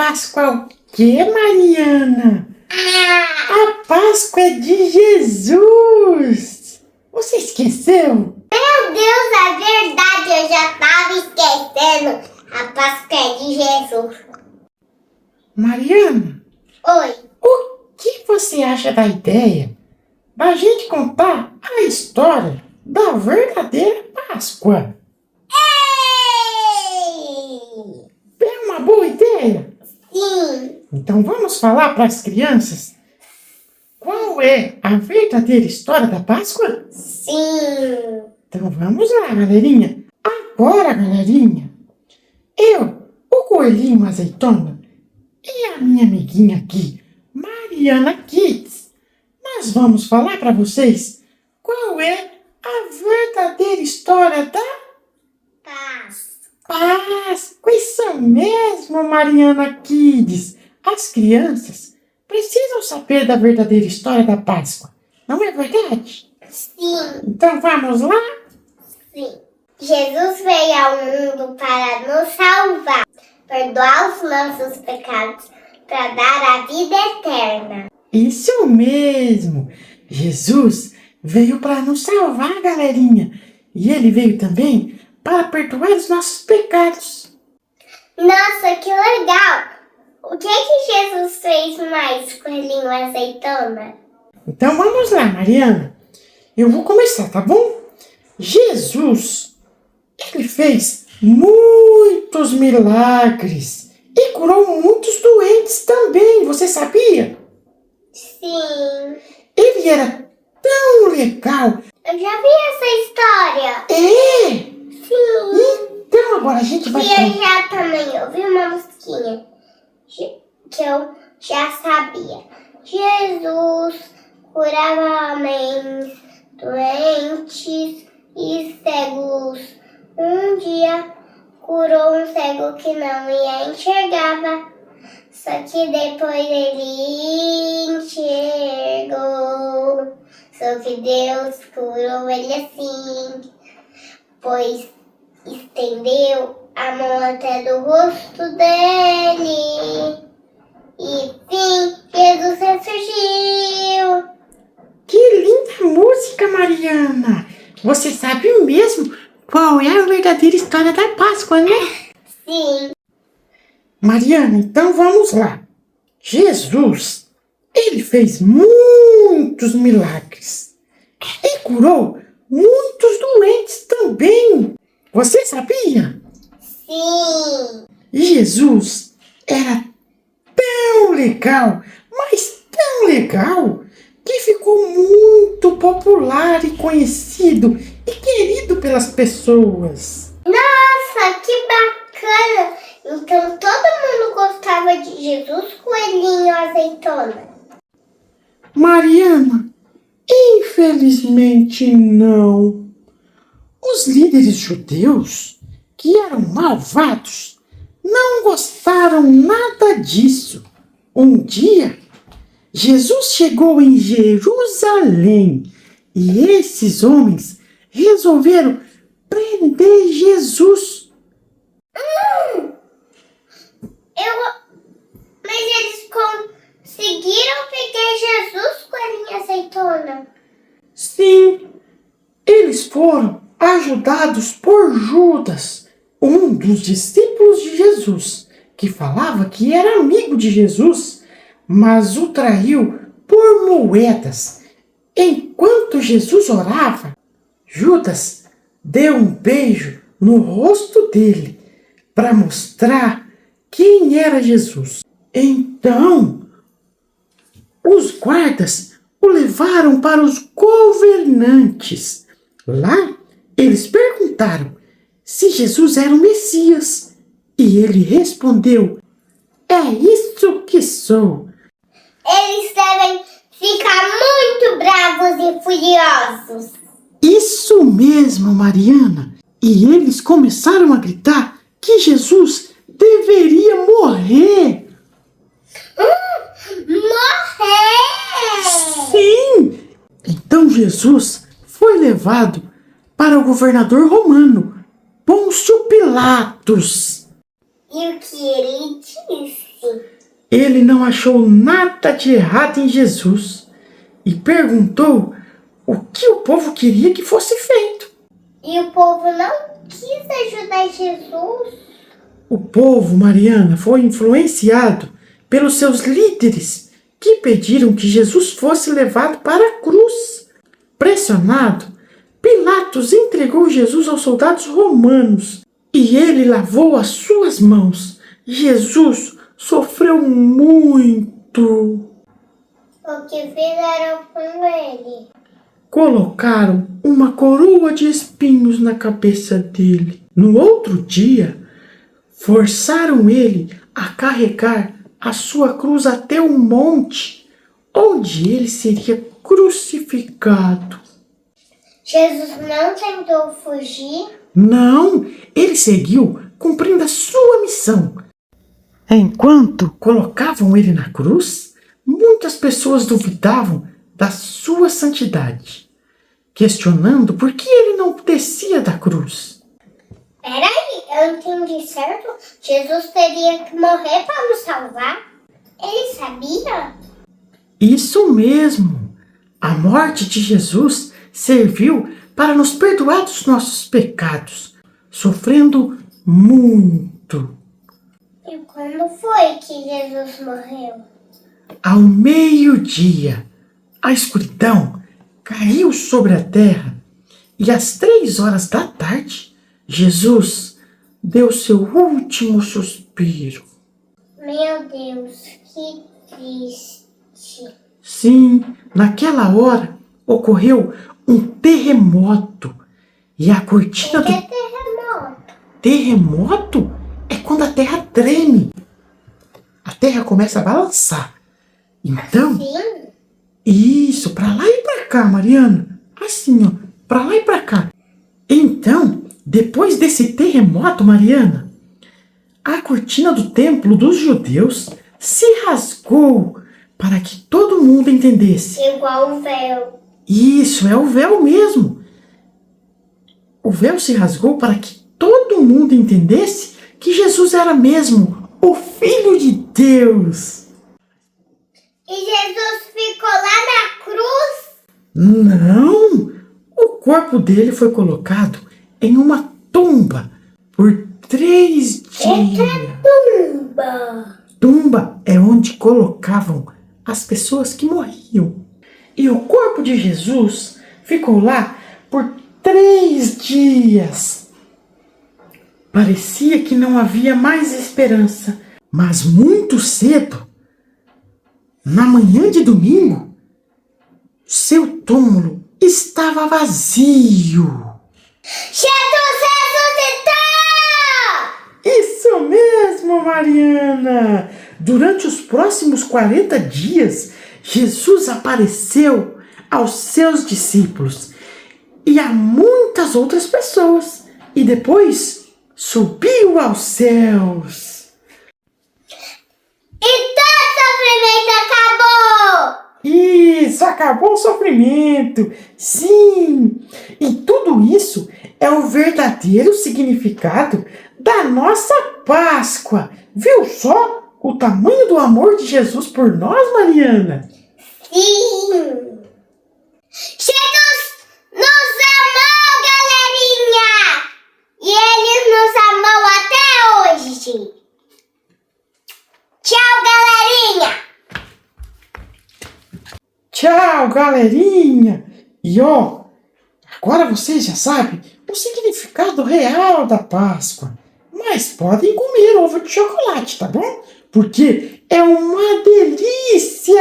Páscoa o quê, Mariana? A Páscoa é de Jesus! Você esqueceu? Meu Deus, é verdade, eu já tava esquecendo. A Páscoa é de Jesus. Mariana, Oi. o que você acha da ideia da gente contar a história da verdadeira Páscoa? Ei! É uma boa ideia? Sim. Então vamos falar para as crianças qual é a verdadeira história da Páscoa? Sim. Então vamos lá, galerinha. Agora, galerinha, eu, o Coelhinho Azeitona e a minha amiguinha aqui, Mariana Kids, nós vamos falar para vocês qual é a verdadeira história da Páscoa. Isso mesmo, Mariana Kids. As crianças precisam saber da verdadeira história da Páscoa, não é verdade? Sim. Então vamos lá? Sim. Jesus veio ao mundo para nos salvar, perdoar os nossos pecados, para dar a vida eterna. Isso mesmo! Jesus veio para nos salvar, galerinha. E ele veio também para perdoar os nossos pecados. Nossa, que legal! O que Jesus fez mais, Coelhinho Azeitona? Então vamos lá, Mariana. Eu vou começar, tá bom? Jesus, ele fez muitos milagres e curou muitos doentes também. Você sabia? Sim. Ele era tão legal. Eu já vi essa história. É! Sim. Então agora a gente vai... E eu já também ouvi uma musiquinha que eu já sabia. Jesus curava homens doentes e cegos. Um dia curou um cego que não ia enxergava. Só que depois ele enxergou. Só que Deus curou ele assim, pois estendeu a mão até do rosto dele. E fim, Jesus ressurgiu. Que linda música, Mariana! Você sabe mesmo qual é a verdadeira história da Páscoa, né? Sim. Mariana, então vamos lá. Jesus, ele fez muitos milagres e curou muitos doentes também. Você sabia? Sim. Jesus era tão legal, mas tão legal, que ficou muito popular e conhecido e querido pelas pessoas. Nossa, que bacana! Então todo mundo gostava de Jesus, Coelhinho Azeitona? Mariana, infelizmente não. Os líderes judeus, que eram malvados, não gostaram nada disso. Um dia, Jesus chegou em Jerusalém e esses homens resolveram prender Jesus. Mas eles conseguiram pegar Jesus, Coelhinho Azeitona? Sim, eles foram ajudados por Judas, um dos discípulos de Jesus, que falava que era amigo de Jesus, mas o traiu por moedas. Enquanto Jesus orava, Judas deu um beijo no rosto dele para mostrar quem era Jesus. Então, os guardas o levaram para os governantes. Lá, eles perguntaram se Jesus era o Messias. E ele respondeu: é isso que sou. Eles devem ficar muito bravos e furiosos. Isso mesmo, Mariana. E eles começaram a gritar que Jesus deveria morrer. Morrer! Sim! Então Jesus foi levado para o governador romano, Pôncio Pilatos. E o que ele disse? Ele não achou nada de errado em Jesus e perguntou o que o povo queria que fosse feito. E o povo não quis ajudar Jesus. O povo, Mariana, foi influenciado pelos seus líderes que pediram que Jesus fosse levado para a cruz. Pressionado, Pilatos entregou Jesus aos soldados romanos e ele lavou as suas mãos. Jesus sofreu muito. O que fizeram com ele? Colocaram uma coroa de espinhos na cabeça dele. No outro dia, forçaram ele a carregar a sua cruz até o monte, onde ele seria crucificado. Jesus não tentou fugir? Não, ele seguiu cumprindo a sua missão. Enquanto colocavam ele na cruz, muitas pessoas duvidavam da sua santidade, questionando por que ele não descia da cruz. Peraí, eu entendi certo? Jesus teria que morrer para nos salvar? Ele sabia? Isso mesmo! A morte de Jesus serviu para nos perdoar dos nossos pecados, sofrendo muito. E quando foi que Jesus morreu? Ao meio-dia, a escuridão caiu sobre a terra e às 3 horas da tarde, Jesus deu seu último suspiro. Meu Deus, que triste. Sim, naquela hora ocorreu um terremoto e a cortina O que é do terremoto? terremoto é quando a terra treme. A terra começa a balançar. Então, Sim? isso, pra lá e pra cá, Mariana. Assim, ó, pra lá e pra cá. Então, depois desse terremoto, Mariana, a cortina do templo dos judeus se rasgou para que todo mundo entendesse. Igual o véu. Isso, é o véu mesmo. O véu se rasgou para que todo mundo entendesse que Jesus era mesmo o Filho de Deus. E Jesus ficou lá na cruz? Não! O corpo dele foi colocado em uma tumba por 3 dias. Tumba! Tumba é onde colocavam as pessoas que morriam. E o corpo de Jesus ficou lá por 3 dias. Parecia que não havia mais esperança, mas muito cedo, na manhã de domingo, seu túmulo estava vazio. Jesus ressuscitou! Isso mesmo, Mariana! Durante os próximos 40 dias, Jesus apareceu aos seus discípulos e a muitas outras pessoas. E depois subiu aos céus. E todo sofrimento acabou! Isso, acabou o sofrimento. Sim! E tudo isso é o verdadeiro significado da nossa Páscoa. Viu só o tamanho do amor de Jesus por nós, Mariana? Sim! Jesus nos amou, galerinha! E Ele nos amou até hoje! Tchau, galerinha! Tchau, galerinha! E ó, agora vocês já sabem o significado real da Páscoa. Mas podem comer ovo de chocolate, tá bom? Porque é uma delícia!